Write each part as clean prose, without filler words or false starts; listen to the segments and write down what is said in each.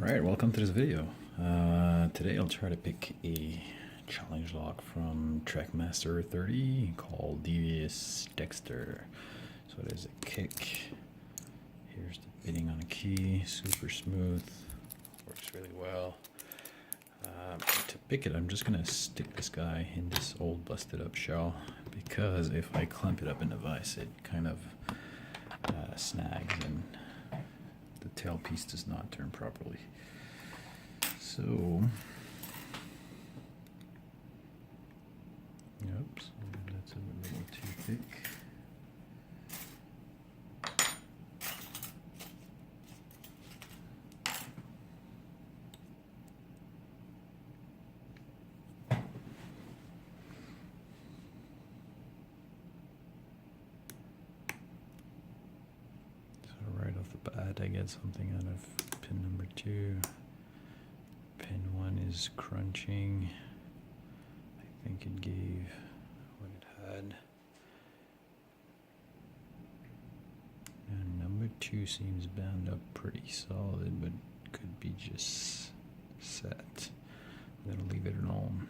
Alright, welcome to this video. Today I'll try to pick a challenge lock from Trekmaster30 called Devious Dexter. So it is a kick. Here's the bidding on a key, super smooth, works really well. To pick it, I'm just going to stick this guy in this old busted up shell, because if I clamp it up in the vise, it kind of snags and the tailpiece does not turn properly. So, oops, that's a little too thick. So right off the bat, I get something out of pin number 2. Pin 1 is crunching. I think it gave what it had. And number 2 seems bound up pretty solid, but could be just set. I'm gonna leave it alone.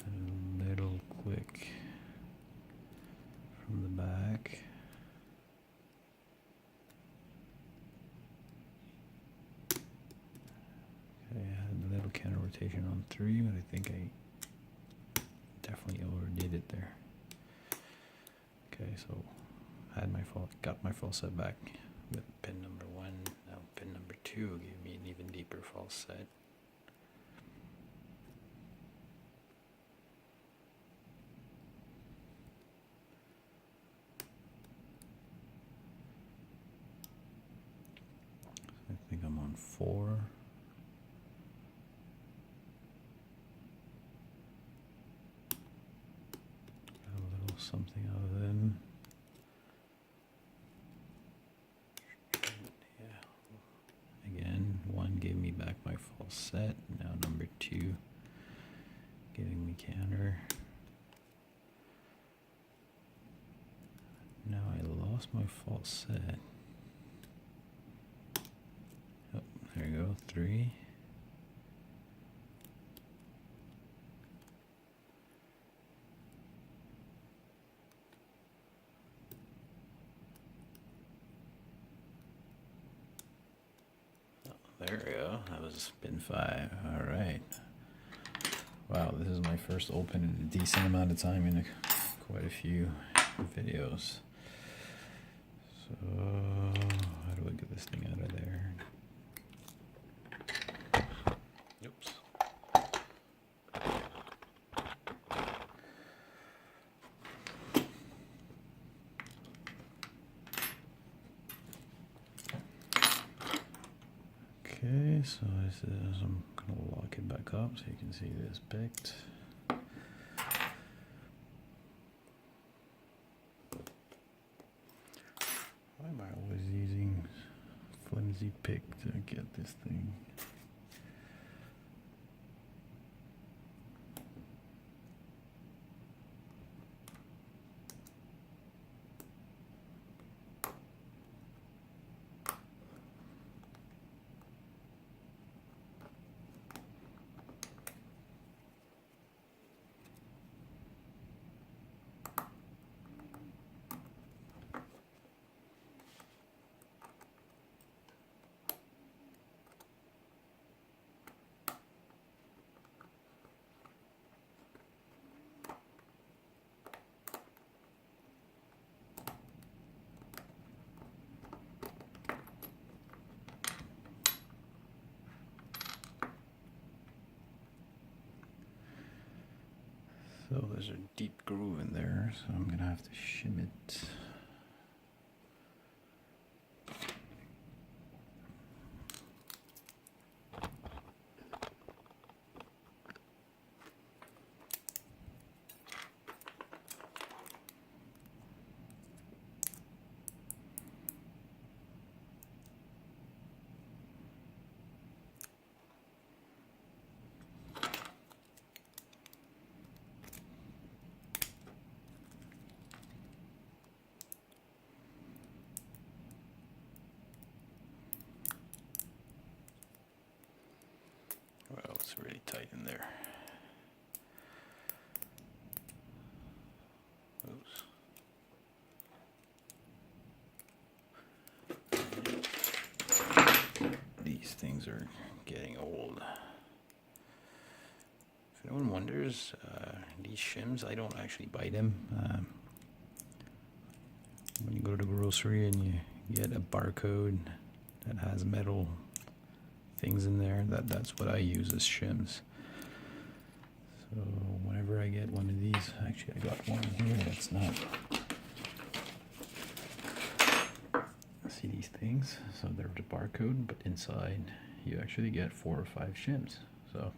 A little click from the back. Okay, I had a little counter rotation on 3, but I think I definitely overdid it there. Okay, so got my false set back with pin number 1. Now pin number 2 gave me an even deeper false set. I think I'm on 4. Got a little something out of them. Yeah. Again, 1 gave me back my false set. Now number 2 giving me counter. Now I lost my false set. Oh, there you go, 3. Oh, there we go, that was pin 5, alright. Wow, this is my first open in a decent amount of time in quite a few videos. So, how do I get this thing out of there? Oops. Okay, so this is, I'm going to lock it back up so you can see this picked. Why am I always using flimsy pick to get this thing? So there's a deep groove in there, so I'm gonna have to shim it. really tight in there. Oops. These things are getting old. If anyone wonders, these shims, I don't actually buy them. When you go to the grocery and you get a barcode that has metal things in there, that's what I use as shims. So whenever I get one of these, actually I got one here that's not. See these things? So they're the barcode, but inside you actually get 4 or 5 shims. So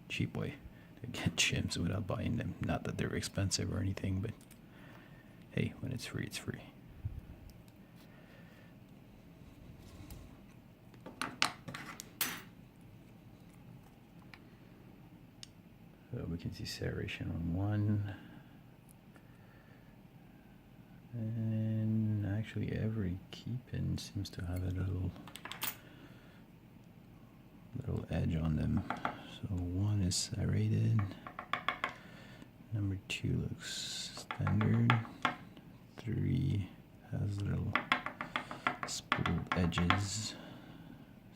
cheap way to get shims without buying them. Not that they're expensive or anything, but hey, when it's free, it's free. So we can see serration on one. And actually every key pin seems to have a little edge on them. So one is serrated. Number 2 looks standard. 3 has little spooled edges.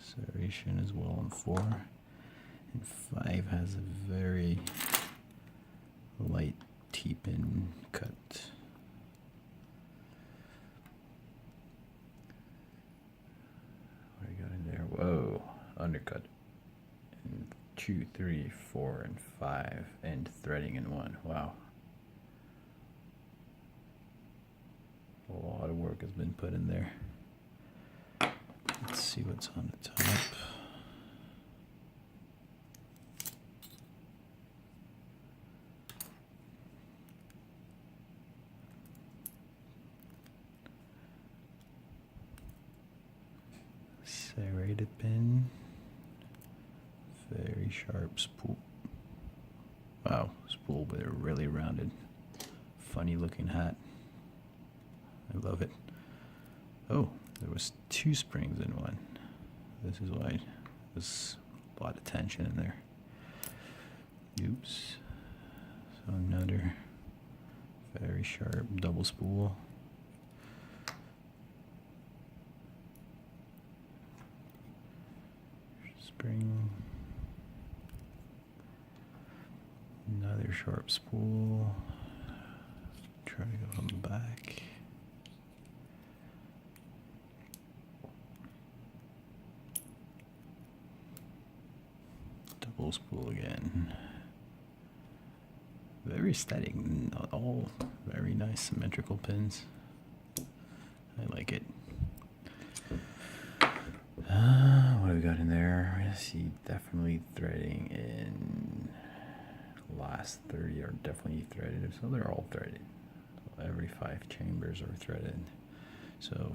Serration as well on 4. And 5 has a very light T-pin cut. What do you got in there? Whoa, undercut. And 2, 3, 4, and 5, and threading in 1. Wow. A lot of work has been put in there. Let's see what's on the top. Serrated pin. Very sharp spool. Wow, spool with a really rounded, funny looking hat. I love it. Oh, there was 2 springs in one. This is why there's a lot of tension in there. Oops. So another very sharp double spool. Spring. Another sharp spool. Try to go from the back. Double spool again. Very static, all very nice symmetrical pins. I like it. What do we got in there? I see definitely threading in last 30 are definitely threaded, so they're all threaded. So every 5 chambers are threaded. So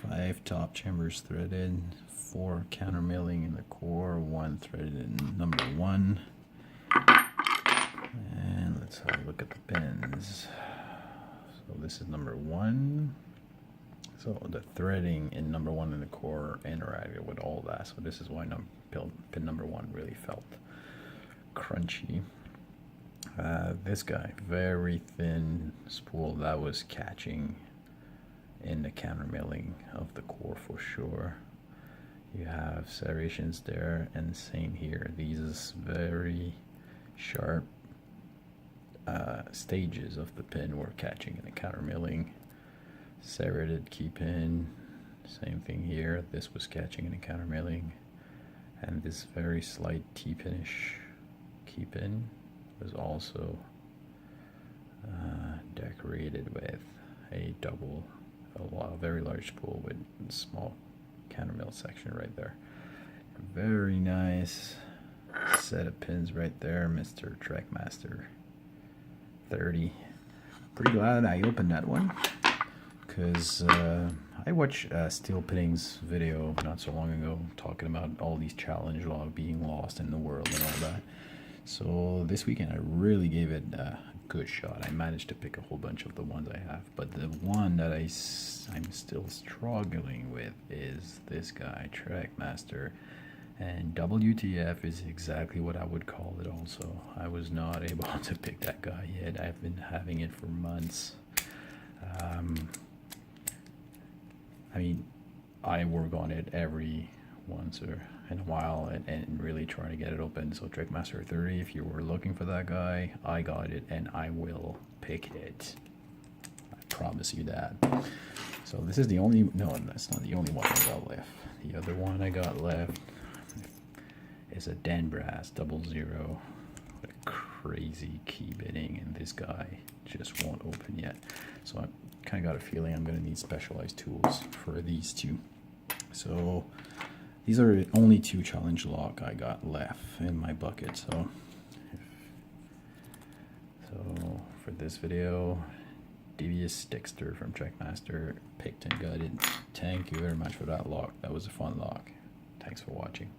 5 top chambers threaded, 4 counter milling in the core, 1 threaded in number 1. And let's have a look at the pins. So this is number 1. So the threading in number 1 in the core interacted with all that. So this is why pin number 1 really felt crunchy. This guy, very thin spool that was catching in the counter milling of the core for sure. You have serrations there, and same here. These is very sharp stages of the pin were catching in the counter milling. Serrated key pin, same thing here. This was catching in the counter milling, and this very slight T-pinish key pin was also decorated with a very large spool with a small counter mill section right there. Very nice set of pins right there, Mr. Trekmaster30. Pretty glad I opened that one, because I watched Steel Pinning's video not so long ago talking about all these challenge logs being lost in the world and all that. So this weekend I really gave it a good shot. I managed to pick a whole bunch of the ones I have, but the one that I'm still struggling with is this guy, Trekmaster, And WTF is exactly what I would call it also. I was not able to pick that guy yet. I've been having it for months. I mean, I work on it every once or in a while and really try to get it open. So Trekmaster30, if you were looking for that guy, I got it and I will pick it. I promise you that. So this is the only, no, that's not the only one I got left. The other one I got left is a Dan Brass 00. What a crazy key bidding, and this guy just won't open yet. So I kind of got a feeling I'm going to need specialized tools for these two. So these are only 2 challenge lock I got left in my bucket. So for this video, Devious Dexter from Trekmaster picked and got it. Thank you very much for that lock. That was a fun lock. Thanks for watching.